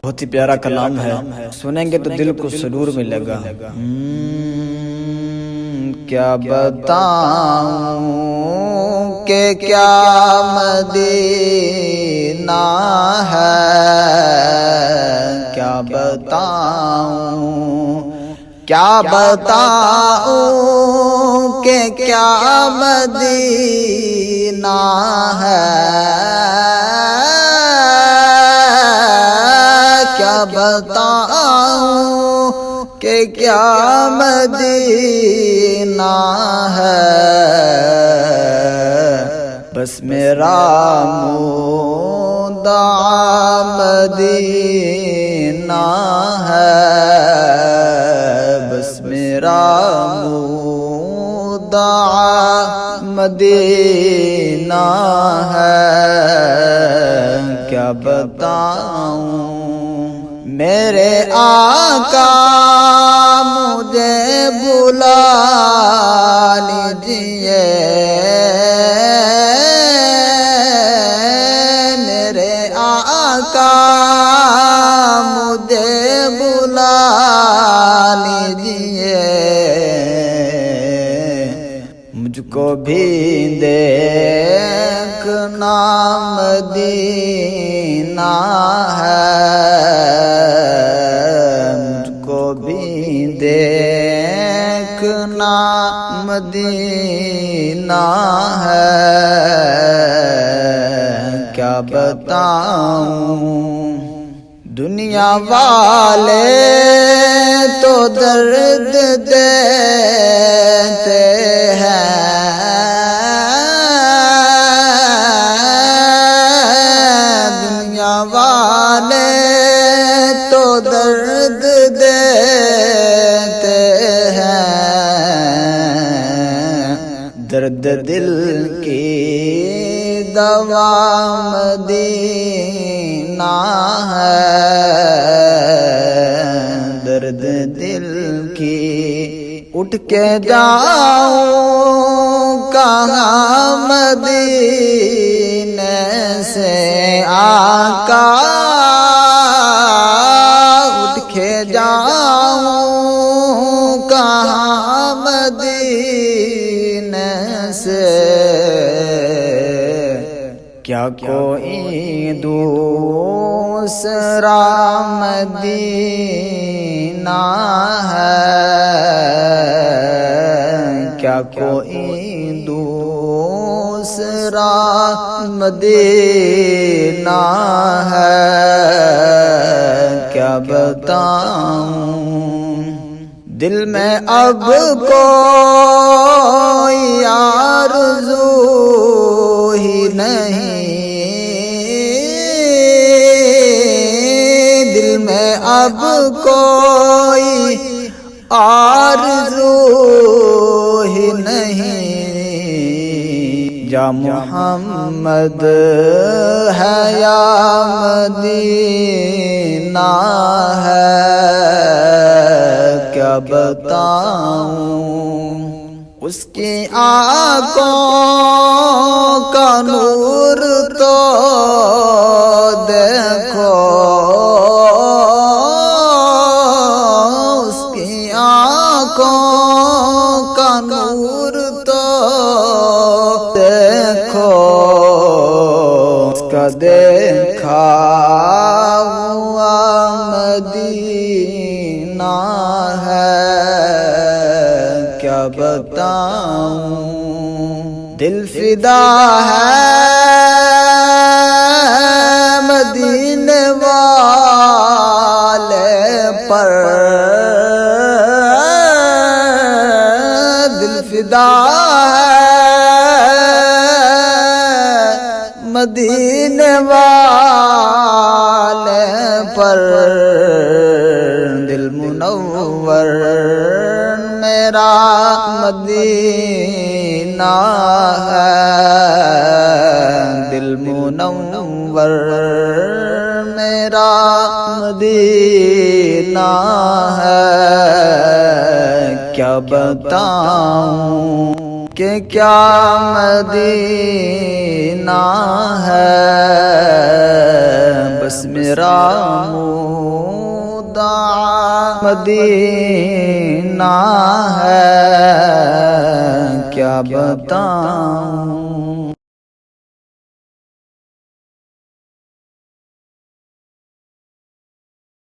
بہت ہی پیارا کلام ہے، سنیں گے تو دل کو سرور ملے گا۔ کیا بتاؤں کہ کیا مدینہ ہے، کیا بتاؤں کہ کیا مدینہ ہے، کیا بتاؤں کہ کیا مدینہ ہے، بس میرا مدعا مدینہ ہے، بس میرا مدعا مدینہ ہے، کیا بتاؤں میرے آقا مجھے بلا لیجئے، میرے آقا مجھے بلا لیجئے، مجھ کو بھی دیکھنا مدینہ ہے، دیکھنا مدینہ ہے، کیا بتاؤں دنیا والے تو درد دیتے ہیں، دنیا والے تو درد دیتے ہیں، درد دل کی دوا مدینہ ہے، درد دل کی اٹھ کے جاؤں کہاں مدینے سے آقا، اٹھ کے جاؤں کہاں مدینے سے، کیا کوئی دوسرا مدینہ ہے، کیا کوئی دوسرا مدینہ ہے، کیا بتاؤں دل میں اب کوئی آرزو ہی نہیں، دل میں اب کوئی آرزو ہی نہیں، یا محمد ہے یا مدینہ ہے، کیا بتاؤں اس کی آنکھوں کا نور تو دیکھو، اس کی آنکھوں کا نور تو دیکھو، اس کا دیکھا ہوا مدینہ ہے، کیا بتاؤں دل فدا ہے مدینے والے پر، دل فدا ہے مدینے والے پر، دل منور میرا مدینہ ہے، دل منور میرا مدینہ ہے، کیا بتاؤں کہ کیا مدینہ ہے، بس میرا مدینہ ہے کیا بتاؤں